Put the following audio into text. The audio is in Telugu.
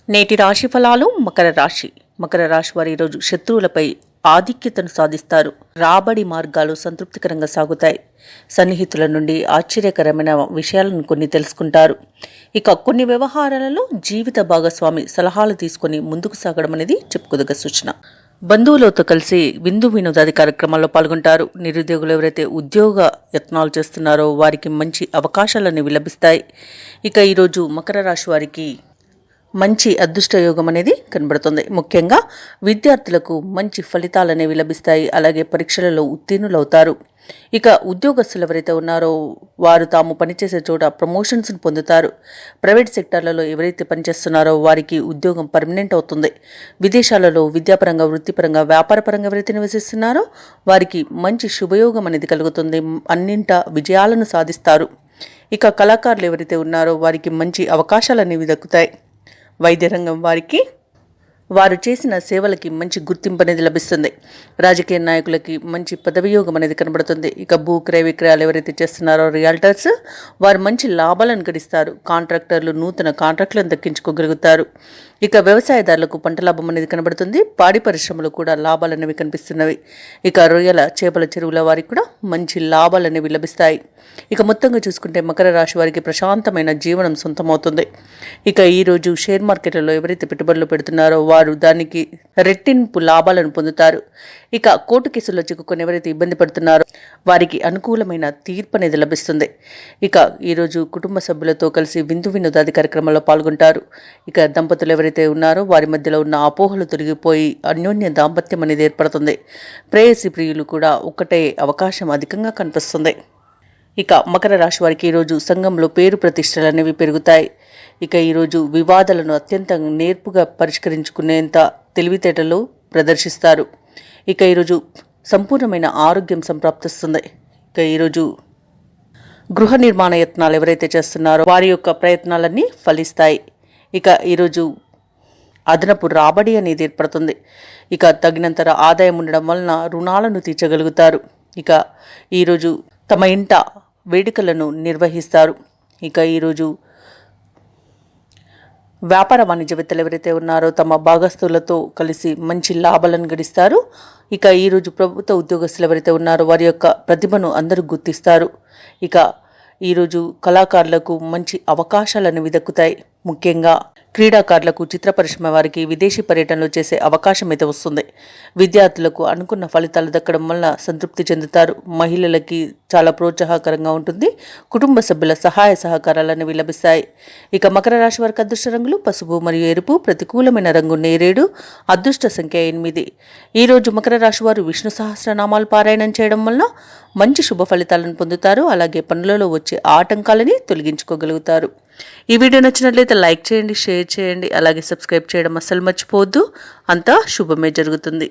నేటి రాశి ఫలాలు. మకర రాశి వారు ఈరోజు శత్రువులపై ఆధిక్యతను సాధిస్తారు. రాబడి మార్గాలు సంతృప్తికరంగా సాగుతాయి. సన్నిహితుల నుండి ఆశ్చర్యకరమైన విషయాలను కొన్ని తెలుసుకుంటారు. ఇక కొన్ని వ్యవహారాలలో జీవిత భాగస్వామి సలహాలు తీసుకుని ముందుకు సాగడం అనేది చెప్పుకోదగ్గ సూచన. బంధువులతో కలిసి విందు వినోదాది కార్యక్రమాల్లో పాల్గొంటారు. నిరుద్యోగులు ఎవరైతే ఉద్యోగ యత్నాలు చేస్తున్నారో వారికి మంచి అవకాశాలన్నీ లభిస్తాయి. ఇక ఈరోజు మకర రాశి వారికి మంచి అదృష్ట యోగం అనేది కనబడుతుంది. ముఖ్యంగా విద్యార్థులకు మంచి ఫలితాలు అనేవి లభిస్తాయి. అలాగే పరీక్షలలో ఉత్తీర్ణులవుతారు. ఇక ఉద్యోగస్తులు ఎవరైతే ఉన్నారో వారు తాము పనిచేసే చోట ప్రమోషన్స్ను పొందుతారు. ప్రైవేట్ సెక్టార్లలో ఎవరైతే పనిచేస్తున్నారో వారికి ఉద్యోగం పర్మనెంట్ అవుతుంది. విదేశాలలో విద్యాపరంగా, వృత్తిపరంగా, వ్యాపారపరంగా ఎవరైతే నివసిస్తున్నారో వారికి మంచి శుభయోగం అనేది కలుగుతుంది. అన్నింట విజయాలను సాధిస్తారు. ఇక కళాకారులు ఎవరైతే ఉన్నారో వారికి మంచి అవకాశాలు అనేవి దక్కుతాయి. వైద్య రంగం వారికి వారు చేసిన సేవలకి మంచి గుర్తింపు అనేది లభిస్తుంది. రాజకీయ నాయకులకి మంచి పదవియోగం అనేది కనబడుతుంది. ఇక భూ క్రయ విక్రయాలు ఎవరైతే చేస్తున్నారో రియాల్టర్స్ వారు మంచి లాభాలను గడిస్తారు. కాంట్రాక్టర్లు నూతన కాంట్రాక్టులను దక్కించుకోగలుగుతారు. ఇక వ్యవసాయదారులకు పంట లాభం అనేది కనబడుతుంది. పాడి పరిశ్రమలు కూడా లాభాలు అనేవి కనిపిస్తున్నవి. ఇక రొయ్యల చేపల చెరువుల వారికి కూడా మంచి లాభాలు అనేవి లభిస్తాయి. ఇక మొత్తంగా చూసుకుంటే మకర రాశి వారికి ప్రశాంతమైన జీవనం సొంతమవుతుంది. ఇక ఈరోజు షేర్ మార్కెట్లలో ఎవరైతే పెట్టుబడులు పెడుతున్నారో వారు దానికి రెట్టింపు లాభాలను పొందుతారు. ఇక కోర్టు కేసుల్లో చిక్కుకొని ఎవరైతే ఇబ్బంది పడుతున్నారో వారికి అనుకూలమైన తీర్పు అనేది లభిస్తుంది. ఇక ఈరోజు కుటుంబ సభ్యులతో కలిసి విందు వినోదాది కార్యక్రమాల్లో పాల్గొంటారు. ఇక దంపతులు ఎవరైతే ఉన్నారో వారి మధ్యలో ఉన్న అపోహలు తొలగిపోయి అన్యోన్య దాంపత్యం అనేది ఏర్పడుతుంది. ప్రేయసి ప్రియులు కూడా ఒక్కటే అవకాశం అధికంగా కనిపిస్తుంది. ఇక మకర రాశి వారికి ఈరోజు సంఘంలో పేరు ప్రతిష్టలు అనేవి పెరుగుతాయి. ఇక ఈరోజు వివాదాలను అత్యంత నేర్పుగా పరిష్కరించుకునేంత తెలివితేటలు ప్రదర్శిస్తారు. ఇక ఈరోజు సంపూర్ణమైన ఆరోగ్యం సంప్రాప్తిస్తుంది. ఇక ఈరోజు గృహ నిర్మాణ యత్నాలు ఎవరైతే చేస్తున్నారో వారి యొక్క ప్రయత్నాలన్నీ ఫలిస్తాయి. ఇక ఈరోజు అదనపు రాబడి అనేది ఏర్పడుతుంది. ఇక తగినంత ఆదాయం ఉండడం వలన రుణాలను తీర్చగలుగుతారు. ఇక ఈరోజు తమ ఇంట వేడుకలను నిర్వహిస్తారు. ఇక ఈరోజు వ్యాపార వాణిజ్యవేత్తలు ఎవరైతే ఉన్నారో తమ భాగస్తులతో కలిసి మంచి లాభాలను గడిస్తారు. ఇక ఈరోజు ప్రభుత్వ ఉద్యోగస్తులు ఎవరైతే ఉన్నారో వారి యొక్క ప్రతిభను అందరూ గుర్తిస్తారు. ఇక ఈరోజు కళాకారులకు మంచి అవకాశాలు అనేవి దక్కుతాయి. ముఖ్యంగా క్రీడాకారులకు, చిత్ర పరిశ్రమ వారికి విదేశీ పర్యటనలు చేసే అవకాశం అయితే వస్తుంది. విద్యార్థులకు అనుకున్న ఫలితాలు దక్కడం వల్ల సంతృప్తి చెందుతారు. మహిళలకి చాలా ప్రోత్సాహకరంగా ఉంటుంది. కుటుంబ సభ్యుల సహాయ సహకారాలు అనేవి లభిస్తాయి. ఇక మకర రాశి వారికి అదృష్ట రంగులు పసుపు మరియు ఎరుపు. ప్రతికూలమైన రంగు నేరేడు. అదృష్ట సంఖ్య 8. ఈరోజు మకర రాశి వారు విష్ణు సహస్రనామాలు పారాయణం చేయడం వలన మంచి శుభ ఫలితాలను పొందుతారు. అలాగే పనులలో వచ్చే ఆటంకాలని తొలగించుకోగలుగుతారు. ఈ వీడియో నచ్చినట్లయితే లైక్ చేయండి, షేర్ చేయండి, అలాగే సబ్స్క్రైబ్ చేయడం అస్సలు మర్చిపోవద్దు. అంతా శుభమే జరుగుతుంది.